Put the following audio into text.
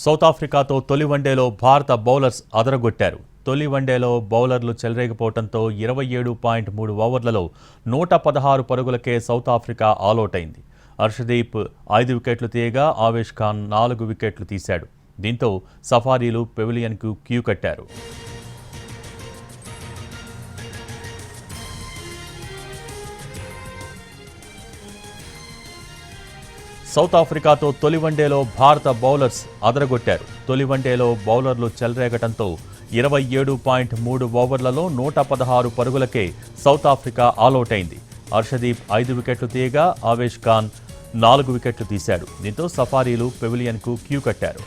South ఆఫ్రికాతో తొలి వన్డేలో భారత బౌలర్స్ అదరగొట్టారు. తొలి వన్డేలో బౌలర్లు చెలరేగిపోవడంతో 27.3 ఓవర్లలో 116 పరుగులకే సౌత్ ఆఫ్రికా ఆలౌట్ అయింది. హర్షదీప్ 5 వికెట్లు తీయగా ఆవేష్ ఖాన్ 4 వికెట్లు తీశాడు. దీంతో సఫారీలు పెవిలియన్కు క్యూ కట్టారు. సౌత్ ఆఫ్రికాతో తొలి వన్డేలో భారత బౌలర్స్ అదరగొట్టారు. తొలి వన్డేలో బౌలర్లు చెలరేగటంతో 27.3 ఓవర్లలో 116 పరుగులకే సౌత్ ఆఫ్రికా ఆలౌట్ అయింది. హర్షదీప్ 5 వికెట్లు తీయగా ఆవేష్ ఖాన్ 4 వికెట్లు తీశాడు. దీంతో సఫారీలు పెవిలియన్కు క్యూ కట్టారు.